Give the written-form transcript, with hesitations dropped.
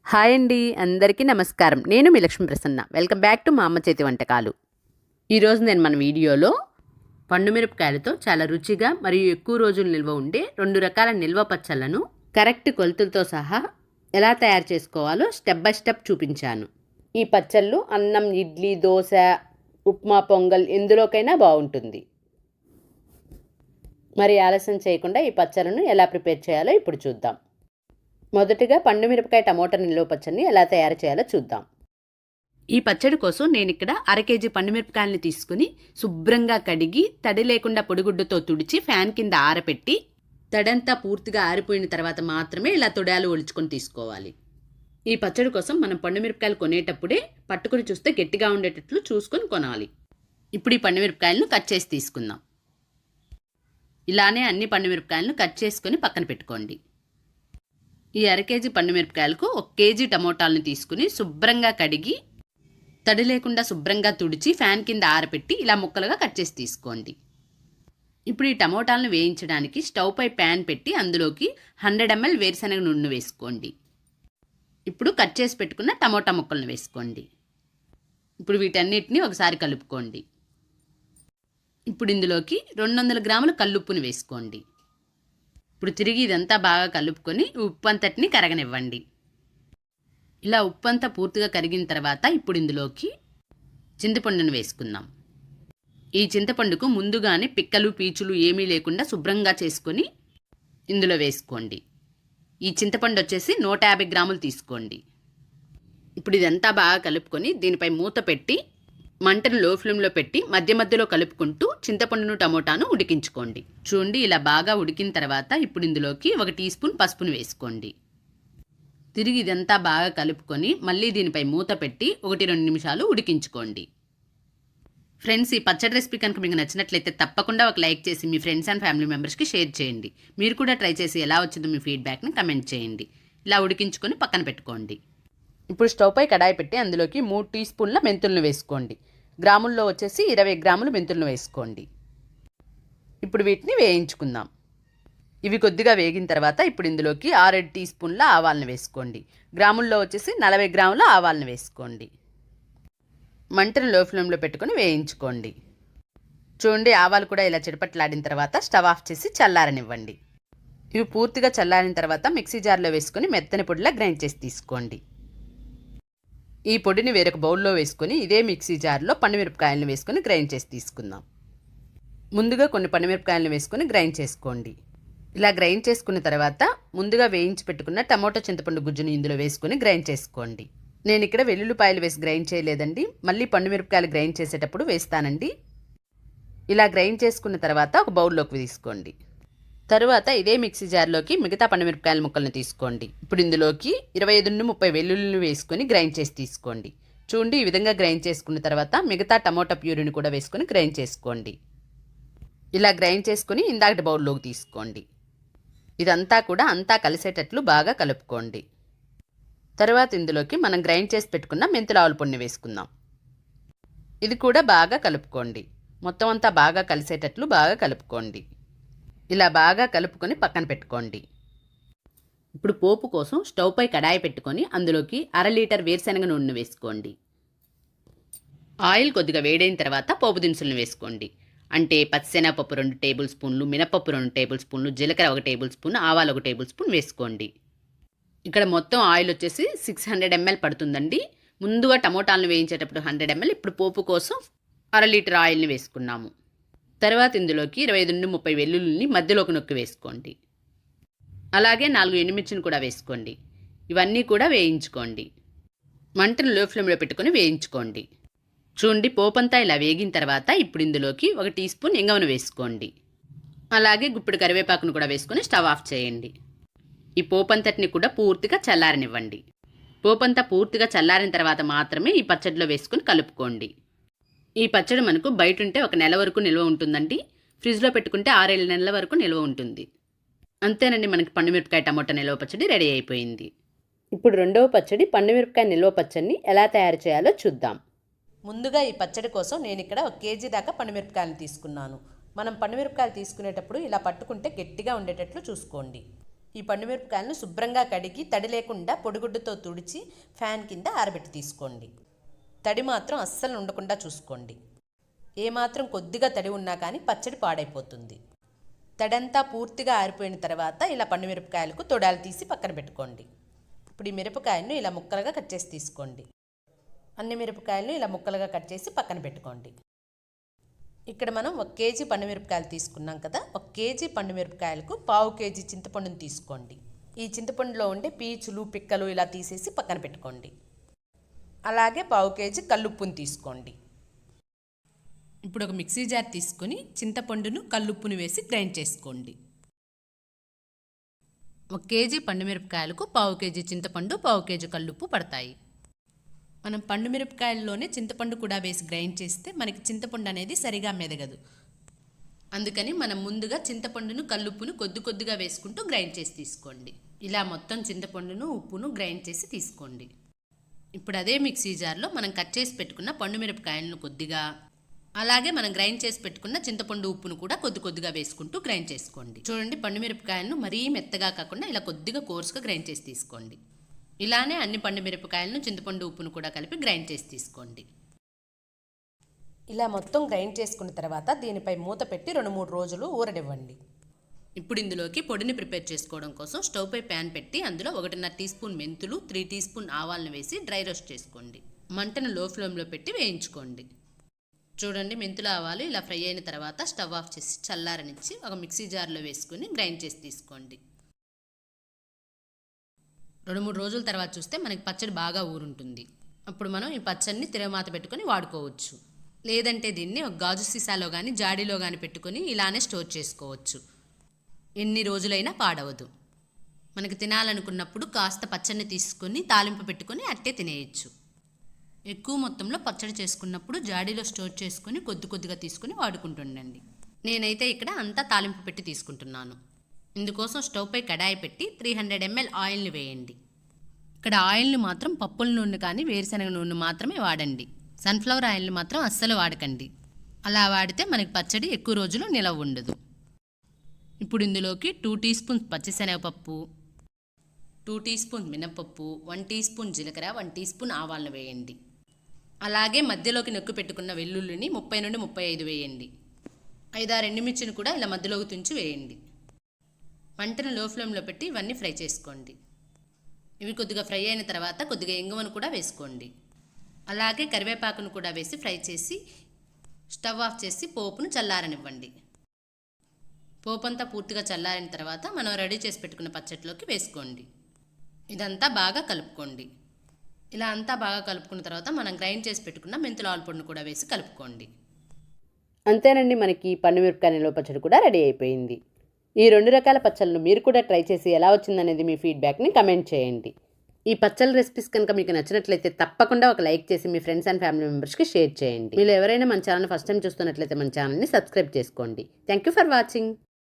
Hi అండి, అందరికీ నమస్కారం. నేను మీ Lakshmi Prasanna. Welcome back to మా అమ్మ చేతి వంటకాలు. ఈరోజు నేను మన వీడియోలో పండు మిరపకాయలతో చాలా రుచిగా మరియు ఎక్కువ రోజులు నిల్వ ఉండే 2 రకాల నిల్వ పచ్చళ్ళను కరెక్ట్ కొలతలతో సహా ఎలా తయారు చేసుకోవాలో స్టెప్ బై స్టెప్ చూపించాను. ఈ పచ్చళ్ళు అన్నం, ఇడ్లీ, దోశ, ఉప్మా, పొంగల్ ఎందులోకైనా బాగుంటుంది. మరి ఆలస్యం చేయకుండా ఈ పచ్చళ్ళను ఎలా ప్రిపేర్ చేయాలో ఇప్పుడు చూద్దాం. మొదటిగా పండు మిరపకాయ టమోటా నిల్వ పచ్చడిని ఎలా తయారు చేయాలో చూద్దాం. ఈ పచ్చడి కోసం నేను ఇక్కడ 1/2 కేజీ పండు మిరపకాయలని తీసుకుని శుభ్రంగా కడిగి తడి లేకుండా పొడిగుడ్డతో తుడిచి ఫ్యాన్ కింద ఆరపెట్టి తడంతా పూర్తిగా ఆరిపోయిన తర్వాత మాత్రమే ఇలా తొడాలు ఒలుచుకొని తీసుకోవాలి. ఈ పచ్చడి కోసం మనం పండు మిరపకాయలు కొనేటప్పుడే పట్టుకుని చూస్తే గట్టిగా ఉండేటట్లు చూసుకొని కొనాలి. ఇప్పుడు ఈ పండు మిరపకాయలను కట్ చేసి తీసుకుందాం. ఇలానే అన్ని పండు మిరపకాయలను కట్ చేసుకొని పక్కన పెట్టుకోండి. ఈ 1/2 కేజీ పండు మిరపకాయలకు 1 కేజీ టమోటాలను తీసుకుని శుభ్రంగా కడిగి తడి లేకుండా శుభ్రంగా తుడిచి ఫ్యాన్ కింద ఆరపెట్టి ఇలా ముక్కలుగా కట్ చేసి తీసుకోండి. ఇప్పుడు ఈ టమోటాలను వేయించడానికి స్టవ్ పై ప్యాన్ పెట్టి అందులోకి 100 ml వేరుశనగ నూనె వేసుకోండి. ఇప్పుడు కట్ చేసి పెట్టుకున్న టమోటా ముక్కలను వేసుకోండి. ఇప్పుడు వీటన్నిటిని ఒకసారి కలుపుకోండి. ఇప్పుడు ఇందులోకి 200 గ్రాముల కల్లుప్పుని వేసుకోండి. ఇప్పుడు తిరిగి ఇదంతా బాగా కలుపుకొని ఉప్పు అంతటిని కరగనివ్వండి. ఇలా ఉప్పు అంతా పూర్తిగా కరిగిన తర్వాత ఇప్పుడు ఇందులోకి చింతపండును వేసుకుందాం. ఈ చింతపండుకు ముందుగానే పిక్కలు, పీచులు ఏమీ లేకుండా శుభ్రంగా చేసుకొని ఇందులో వేసుకోండి. ఈ చింతపండు వచ్చేసి 150 గ్రాములు తీసుకోండి. ఇప్పుడు ఇదంతా బాగా కలుపుకొని దీనిపై మూత పెట్టి మంటను లో ఫ్లేమ్లో పెట్టి మధ్య మధ్యలో కలుపుకుంటూ చింతపండును, టమోటాను ఉడికించుకోండి. చూడండి, ఇలా బాగా ఉడికిన తర్వాత ఇప్పుడు ఇందులోకి 1 టీ స్పూన్ పసుపును వేసుకోండి. తిరిగి ఇదంతా బాగా కలుపుకొని మళ్ళీ దీనిపై మూత పెట్టి 1-2 నిమిషాలు ఉడికించుకోండి. ఫ్రెండ్స్, ఈ పచ్చడి రెసిపీ కనుక మీకు నచ్చినట్లయితే తప్పకుండా ఒక లైక్ చేసి మీ ఫ్రెండ్స్ అండ్ ఫ్యామిలీ మెంబర్స్కి షేర్ చేయండి. మీరు కూడా ట్రై చేసి ఎలా వచ్చిందో మీ ఫీడ్బ్యాక్ని కమెంట్ చేయండి. ఇలా ఉడికించుకొని పక్కన పెట్టుకోండి. ఇప్పుడు స్టవ్ పై కడాయి పెట్టి అందులోకి 3 టీ స్పూన్ల మెంతులను వేసుకోండి. గ్రాముల్లో వచ్చేసి 20 గ్రాములు మెంతులను వేసుకోండి. ఇప్పుడు వీటిని వేయించుకుందాం. ఇవి కొద్దిగా వేగిన తర్వాత ఇప్పుడు ఇందులోకి 6 టీ స్పూన్ల ఆవాలను వేసుకోండి. గ్రాముల్లో వచ్చేసి 40 గ్రాముల ఆవాలను వేసుకోండి. మంటను లో ఫ్లేమ్లో పెట్టుకొని వేయించుకోండి. చూడండి, ఆవాలు కూడా ఇలా చిటపట్లాడిన తర్వాత స్టవ్ ఆఫ్ చేసి చల్లారనివ్వండి. ఇవి పూర్తిగా చల్లారిన తర్వాత మిక్సీ జార్లో వేసుకొని మెత్తని పొడిలా గ్రైండ్ చేసి తీసుకోండి. ఈ పొడిని వేరొక బౌల్లో వేసుకొని ఇదే మిక్సీ జార్లో పండుమిరపకాయలను వేసుకొని గ్రైండ్ చేసి తీసుకుందాం. ముందుగా కొన్ని పండుమిరపకాయలను వేసుకొని గ్రైండ్ చేసుకోండి. ఇలా గ్రైండ్ చేసుకున్న తర్వాత ముందుగా వేయించి పెట్టుకున్న టమోటా చింతపండు గుజ్జుని ఇందులో వేసుకొని గ్రైండ్ చేసుకోండి. నేను ఇక్కడ వెల్లుల్లిపాయలు వేసి గ్రైండ్ చేయలేదండి, మళ్ళీ పండుమిరపకాయలు గ్రైండ్ చేసేటప్పుడు వేస్తానండి. ఇలా గ్రైండ్ చేసుకున్న తర్వాత ఒక బౌల్లోకి తీసుకోండి. తరువాత ఇదే మిక్సీ జార్లోకి మిగతా పండుమిరపకాయల ముక్కలను తీసుకోండి. ఇప్పుడు ఇందులోకి 25-30 వెల్లుల్లిని వేసుకొని గ్రైండ్ చేసి తీసుకోండి. చూడండి, ఈ విధంగా గ్రైండ్ చేసుకున్న తర్వాత మిగతా టమోటా ప్యూరీని కూడా వేసుకొని గ్రైండ్ చేసుకోండి. ఇలా గ్రైండ్ చేసుకొని ఇందాకటి బౌల్లోకి తీసుకోండి. ఇదంతా కూడా అంతా కలిసేటట్లు బాగా కలుపుకోండి. తర్వాత ఇందులోకి మనం గ్రైండ్ చేసి పెట్టుకున్న మెంతుల ఆవుల పొడిని వేసుకుందాం. ఇది కూడా బాగా కలుపుకోండి. మొత్తం అంతా బాగా కలిసేటట్లు బాగా కలుపుకోండి. ఇలా బాగా కలుపుకొని పక్కన పెట్టుకోండి. ఇప్పుడు పోపు కోసం స్టవ్ పై కడాయి పెట్టుకొని అందులోకి 1/2 లీటర్ వేరుశనగ నూనె వేసుకోండి. ఆయిల్ కొద్దిగా వేడైన తర్వాత పోపు దినుసులను వేసుకోండి. అంటే పచ్చిశనగపప్పు 2 టేబుల్ స్పూన్లు, మినపప్పు 2 టేబుల్ స్పూన్లు, జీలకర్ర 1 టేబుల్ స్పూన్, ఆవాలు 1 టేబుల్ స్పూన్ వేసుకోండి. ఇక్కడ మొత్తం ఆయిల్ వచ్చేసి 600 ml పడుతుందండి. ముందుగా టమోటాలను వేయించేటప్పుడు 100 ml, ఇప్పుడు పోపు కోసం 1/2 లీటర్ ఆయిల్ని వేసుకున్నాము. తర్వాత ఇందులోకి 25-30 వెల్లుల్లిని మధ్యలోకి నొక్కి వేసుకోండి. అలాగే 4 ఎండుమిర్చిని కూడా వేసుకోండి. ఇవన్నీ కూడా వేయించుకోండి. మంటను లో ఫ్లేమ్లో పెట్టుకొని వేయించుకోండి. చూడండి, పోపంతా ఇలా వేగిన తర్వాత ఇప్పుడు ఇందులోకి 1 టీ స్పూన్ ఇంగువను వేసుకోండి. అలాగే గుప్పెడు కరివేపాకును కూడా వేసుకొని స్టవ్ ఆఫ్ చేయండి. ఈ పోపంతటిని కూడా పూర్తిగా చల్లారనివ్వండి. పోపంతా పూర్తిగా చల్లారిన తర్వాత మాత్రమే ఈ పచ్చడిలో వేసుకొని కలుపుకోండి. ఈ పచ్చడి మనకు బయట ఉంటే 1 నెల వరకు నిల్వ ఉంటుందండి. ఫ్రిడ్జ్లో పెట్టుకుంటే 6-7 నెలల వరకు నిల్వ ఉంటుంది. అంతేనండి, మనకి పండుమిరపకాయ టమోటా నిల్వ పచ్చడి రెడీ అయిపోయింది. ఇప్పుడు రెండవ పచ్చడి పండుమిరపకాయ నిల్వ పచ్చడిని ఎలా తయారు చేయాలో చూద్దాం. ముందుగా ఈ పచ్చడి కోసం నేను ఇక్కడ 1 కేజీ దాకా పండుమిరపకాయలు తీసుకున్నాను. మనం పండుమిరపకాయలు తీసుకునేటప్పుడు ఇలా పట్టుకుంటే గట్టిగా ఉండేటట్లు చూసుకోండి. ఈ పండుమిరపకాయలను శుభ్రంగా కడిగి తడి లేకుండా పొడిగుడ్డతో తుడిచి ఫ్యాన్ కింద ఆరబెట్టి తీసుకోండి. తడి మాత్రం అస్సలు ఉండకుండా చూసుకోండి. ఏమాత్రం కొద్దిగా తడి ఉన్నా కానీ పచ్చడి పాడైపోతుంది. తడంతా పూర్తిగా ఆరిపోయిన తర్వాత ఇలా పండుమిరపకాయలకు తొడాలు తీసి పక్కన పెట్టుకోండి. ఇప్పుడు ఈ మిరపకాయలను ఇలా ముక్కలుగా కట్ చేసి తీసుకోండి. అన్ని మిరపకాయలను ఇలా ముక్కలుగా కట్ చేసి పక్కన పెట్టుకోండి. ఇక్కడ మనం 1 కేజీ పండుమిరపకాయలు తీసుకున్నాం కదా, 1 కేజీ పండుమిరపకాయలకు 1/2 కేజీ చింతపండుని తీసుకోండి. ఈ చింతపండులో ఉండే పీచులు పిక్కలు ఇలా తీసేసి పక్కన పెట్టుకోండి. అలాగే 1/2 కేజీ కల్లుప్పుని తీసుకోండి. ఇప్పుడు ఒక మిక్సీ జార్ తీసుకొని చింతపండును కల్లుప్పును వేసి గ్రైండ్ చేసుకోండి. 1 కేజీ పండుమిరపకాయలకు 1/2 కేజీ చింతపండు 1/2 కేజీ కల్లుప్పు పడతాయి. మనం పండుమిరపకాయల్లోనే చింతపండు కూడా వేసి గ్రైండ్ చేస్తే మనకి చింతపండు అనేది సరిగా మెదగదు. అందుకని మనం ముందుగా చింతపండును కల్లుప్పును కొద్దిగా వేసుకుంటూ గ్రైండ్ చేసి తీసుకోండి. ఇలా మొత్తం చింతపండును ఉప్పును గ్రైండ్ చేసి తీసుకోండి. ఇప్పుడు అదే మిక్సీ జార్లో మనం కట్ చేసి పెట్టుకున్న పండుమిరపకాయలను కొద్దిగా, అలాగే మనం గ్రైండ్ చేసి పెట్టుకున్న చింతపండు ఉప్పును కూడా కొద్దిగా వేసుకుంటూ గ్రైండ్ చేసుకోండి. చూడండి, పండుమిరపకాయలను మరీ మెత్తగా కాకుండా ఇలా కొద్దిగా కోర్సుగా గ్రైండ్ చేసి తీసుకోండి. ఇలానే అన్ని పండుమిరపకాయలను చింతపండు ఉప్పును కూడా కలిపి గ్రైండ్ చేసి తీసుకోండి. ఇలా మొత్తం గ్రైండ్ చేసుకున్న తర్వాత దీనిపై మూత పెట్టి 2-3 రోజులు ఊరనివ్వండి. ఇప్పుడు ఇందులోకి పొడిని ప్రిపేర్ చేసుకోవడం కోసం స్టవ్ పై ప్యాన్ పెట్టి అందులో 1.5 టీ స్పూన్ మెంతులు, 3 టీ స్పూన్ ఆవాలను వేసి డ్రై రోస్ట్ చేసుకోండి. మంటను లో ఫ్లేమ్లో పెట్టి వేయించుకోండి. చూడండి, మెంతులు ఆవాలు ఇలా ఫ్రై అయిన తర్వాత స్టవ్ ఆఫ్ చేసి చల్లారనిచ్చి ఒక మిక్సీ జార్లో వేసుకుని గ్రైండ్ చేసి తీసుకోండి. 2-3 రోజుల తర్వాత చూస్తే మనకి పచ్చడి బాగా ఊరుంటుంది. అప్పుడు మనం ఈ పచ్చడిని తిరగమాత పెట్టుకొని వాడుకోవచ్చు. లేదంటే దీన్ని ఒక గాజు సీసాలో కానీ జాడీలో కానీ పెట్టుకొని ఇలానే స్టోర్ చేసుకోవచ్చు. ఎన్ని రోజులైనా పాడవదు. మనకి తినాలనుకున్నప్పుడు కాస్త పచ్చడిని తీసుకొని తాలింపు పెట్టుకొని అట్టే తినేయచ్చు. ఎక్కువ మొత్తంలో పచ్చడి చేసుకున్నప్పుడు జాడీలో స్టోర్ చేసుకొని కొద్దిగా తీసుకుని వాడుకుంటుండండి. నేనైతే ఇక్కడ అంతా తాలింపు పెట్టి తీసుకుంటున్నాను. ఇందుకోసం స్టవ్ పై కడాయి పెట్టి 300 ml ఆయిల్ని వేయండి. ఇక్కడ ఆయిల్ని మాత్రం పప్పుల నూనె కానీ వేరుశనగ నూనె మాత్రమే వాడండి. సన్ఫ్లవర్ ఆయిల్ని మాత్రం అస్సలు వాడకండి. అలా వాడితే మనకి పచ్చడి ఎక్కువ రోజులు నిలవ ఉండదు. ఇప్పుడు ఇందులోకి 2 టీ స్పూన్స్ పచ్చిశనగపప్పు, 2 టీ స్పూన్ మినపప్పు, 1 టీ స్పూన్ జీలకర్ర, 1 టీ స్పూన్ ఆవాలను వేయండి. అలాగే మధ్యలోకి నొక్కి పెట్టుకున్న వెల్లుల్లిని 30 నుండి 35 వేయండి. 5-6 ఎండుమిర్చిని కూడా ఇలా మధ్యలోకి తుంచి వేయండి. మంటను లో ఫ్లేమ్లో పెట్టి ఇవన్నీ ఫ్రై చేసుకోండి. ఇవి కొద్దిగా ఫ్రై అయిన తర్వాత కొద్దిగా ఇంగువను కూడా వేసుకోండి. అలాగే కరివేపాకును కూడా వేసి ఫ్రై చేసి స్టవ్ ఆఫ్ చేసి పోపును చల్లారనివ్వండి. పోపు అంతా పూర్తిగా చల్లారిన తర్వాత మనం రెడీ చేసి పెట్టుకున్న పచ్చడిలోకి వేసుకోండి. ఇదంతా బాగా కలుపుకోండి. ఇలా అంతా బాగా కలుపుకున్న తర్వాత మనం గ్రైండ్ చేసి పెట్టుకున్న మెంతుల ఆలు పొడిని కూడా వేసి కలుపుకోండి. అంతేనండి, మనకి పండుమిరపకాయ నిల్వ పచ్చడి కూడా రెడీ అయిపోయింది. ఈ 2 రకాల పచ్చళ్ళను మీరు కూడా ట్రై చేసి ఎలా వచ్చిందనేది మీ ఫీడ్బ్యాక్ని కమెంట్ చేయండి. ఈ పచ్చళ్ళ రెసిపీస్ కనుక మీకు నచ్చినట్లయితే తప్పకుండా ఒక లైక్ చేసి మీ ఫ్రెండ్స్ అండ్ ఫ్యామిలీ మెంబర్స్కి షేర్ చేయండి. మీరు ఎవరైనా మన ఛానల్ ఫస్ట్ టైం చూస్తున్నట్లయితే మన ఛానల్ని సబ్స్క్రైబ్ చేసుకోండి. Thank you for watching.